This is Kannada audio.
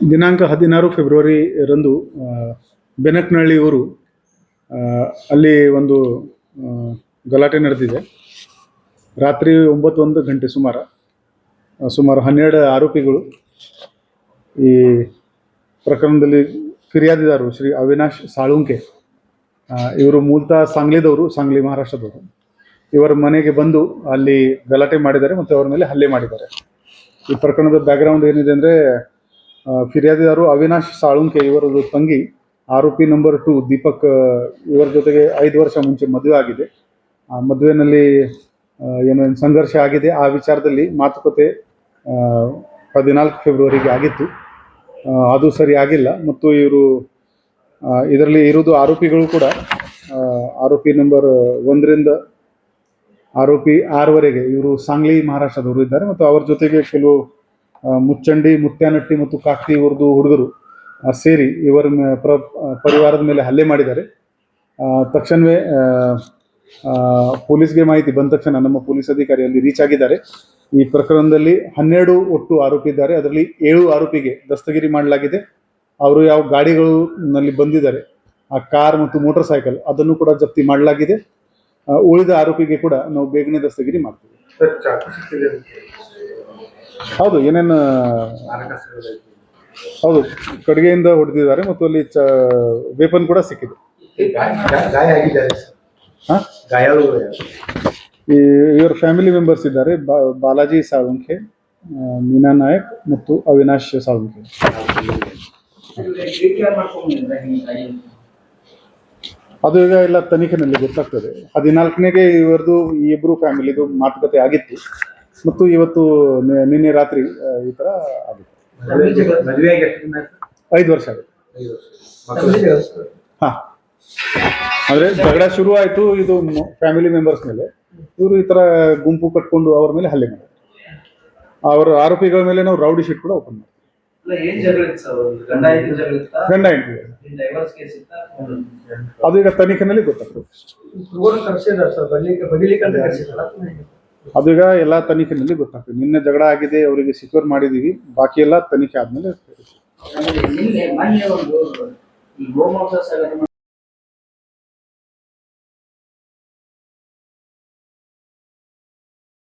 ದಿನಾಂಕ 16 ಫೆಬ್ರವರಿ ರಂದು ಬೆನಕನಹಳ್ಳಿ ಊರು ಅಲ್ಲಿ ಒಂದು ಗಲಾಟೆ ನಡೆದಿದೆ. ರಾತ್ರಿ 9 ಗಂಟೆ ಸುಮಾರು 12 ಆರೋಪಿಗಳು ಈ ಪ್ರಕರಣದಲ್ಲಿ ಫಿರ್ಯಾದಿದಾರರು ಶ್ರೀ ಅವಿನಾಶ್ ಸಾಳುಂಕೆ, ಇವರು ಮೂಲತಃ ಸಾಂಗ್ಲಿದವರು, ಸಾಂಗ್ಲಿ ಮಹಾರಾಷ್ಟ್ರದವರು. ಇವರ ಮನೆಗೆ ಬಂದು ಅಲ್ಲಿ ಗಲಾಟೆ ಮಾಡಿದ್ದಾರೆ ಮತ್ತು ಅವರ ಮೇಲೆ ಹಲ್ಲೆ ಮಾಡಿದ್ದಾರೆ. ಈ ಪ್ರಕರಣದ ಬ್ಯಾಕ್ಗ್ರೌಂಡ್ ಏನಿದೆ ಅಂದರೆ, ಫಿರ್ಯಾದಿದಾರರು ಅವಿನಾಶ್ ಸಾಳುಂಕೆ ಇವರದು ತಂಗಿ, ಆರೋಪಿ ನಂಬರ್ 2 ದೀಪಕ್, ಇವರ ಜೊತೆಗೆ 5 ವರ್ಷ ಮುಂಚೆ ಮದುವೆ ಆಗಿದೆ. ಆ ಮದುವೆಯಲ್ಲಿ ಏನೇನು ಸಂಘರ್ಷ ಆಗಿದೆ, ಆ ವಿಚಾರದಲ್ಲಿ ಮಾತುಕತೆ 14 ಫೆಬ್ರವರಿಗೆ ಆಗಿತ್ತು. ಅದು ಸರಿ ಆಗಿಲ್ಲ. ಮತ್ತು ಇವರು ಇದರಲ್ಲಿ ಇರೋದು ಆರೋಪಿಗಳು ಕೂಡ ಆರೋಪಿ ನಂಬರ್ 1 ರಿಂದ ಆರೋಪಿ 6 ವರೆಗೆ ಇವರು ಸಾಂಗ್ಲಿ ಮಹಾರಾಷ್ಟ್ರದವರು ಇದ್ದಾರೆ. ಮತ್ತು ಅವರ ಜೊತೆಗೆ ಕೆಲವು ಮುಚ್ಚಂಡಿ, ಮುತ್ಯಾನಟ್ಟಿ ಮತ್ತು ಕಾಕ್ತಿ ಇವರದು ಹುಡುಗರು ಸೇರಿ ಇವರ ಪರಿವಾರದ ಮೇಲೆ ಹಲ್ಲೆ ಮಾಡಿದ್ದಾರೆ. ತಕ್ಷಣವೇ ಪೊಲೀಸ್ಗೆ ಮಾಹಿತಿ ಬಂದ ತಕ್ಷಣ ನಮ್ಮ ಪೊಲೀಸ್ ಅಧಿಕಾರಿ ಅಲ್ಲಿ ರೀಚ್ ಆಗಿದ್ದಾರೆ. ಈ ಪ್ರಕರಣದಲ್ಲಿ 12 ಒಟ್ಟು ಆರೋಪಿ ಇದ್ದಾರೆ. ಅದರಲ್ಲಿ 7 ಆರೋಪಿಗೆ ದಸ್ತಗಿರಿ ಮಾಡಲಾಗಿದೆ. ಅವರು ಯಾವ ಗಾಡಿಗಳಲ್ಲಿ ಬಂದಿದ್ದಾರೆ, ಆ ಕಾರ್ ಮತ್ತು ಮೋಟರ್ ಸೈಕಲ್, ಅದನ್ನು ಕೂಡ ಜಪ್ತಿ ಮಾಡಲಾಗಿದೆ. ಉಳಿದ ಆರೋಪಿಗೆ ಕೂಡ ನಾವು ಬೇಗನೆ ದಸ್ತಗಿರಿ ಮಾಡ್ತೀವಿ. ಹೌದು, ಏನೇನು ಹೌದು, ಕಡೆಗೆಯಿಂದ ಹೊಡೆದಿದ್ದಾರೆ ಮತ್ತು ಅಲ್ಲಿ ವೇಪನ್ ಕೂಡ ಸಿಕ್ಕಿದೆ. ಇವರ ಫ್ಯಾಮಿಲಿ ಮೆಂಬರ್ಸ್ ಇದ್ದಾರೆ. ಬಾಲಾಜಿ ಸಾಳುಂಕೆ, ಮೀನಾ ನಾಯಕ್ ಮತ್ತು ಅವಿನಾಶ್ ಸಾಳುಂಕೆ. ಅದು ಈಗ ಎಲ್ಲ ತನಿಖೆನಲ್ಲಿ ಗೊತ್ತಾಗ್ತದೆ. 14ನೇಗೆ ಇವರದು ಈ ಇಬ್ಬರು ಫ್ಯಾಮಿಲಿದು ಮಾತುಕತೆ ಆಗಿತ್ತು ಮತ್ತು ಇವತ್ತು ನಿನ್ನೆ ರಾತ್ರಿ ಈ ಥರ ಆಗುತ್ತೆ. 5 ವರ್ಷ ಆಗುತ್ತೆ. ಹಾಂ, ಅಂದರೆ ಜಗಳ ಶುರು ಆಯಿತು ಇದು ಫ್ಯಾಮಿಲಿ ಮೆಂಬರ್ಸ್ ಮೇಲೆ. ಇವರು ಈ ಥರ ಗುಂಪು ಕಟ್ಕೊಂಡು ಅವ್ರ ಮೇಲೆ ಹಲ್ಲೆ ಮಾಡಿದ್ರು. ಅವರ ಆರೋಪಿಗಳ ಮೇಲೆ ನಾವು ರೌಡಿ ಶೀಟ್ ಕೂಡ ಓಪನ್ ಮಾಡ್ತೀವಿ. ಗಂಡ ಹೆಂಡತಿ ಅದು ಈಗ ತನಿಖೆನಲ್ಲಿ ಗೊತ್ತಾಗ್ತದೆ. ಅದು ಈಗ ಎಲ್ಲ ತನಿಖೆನಲ್ಲಿ ಗೊತ್ತಾಗ್ತದೆ. ನಿನ್ನೆ ಜಗಳ ಆಗಿದೆ, ಅವರಿಗೆ ಸೆಕ್ಯೂರ್ ಮಾಡಿದೀವಿ. ಬಾಕಿ ಎಲ್ಲ ತನಿಖೆ ಆದ್ಮೇಲೆ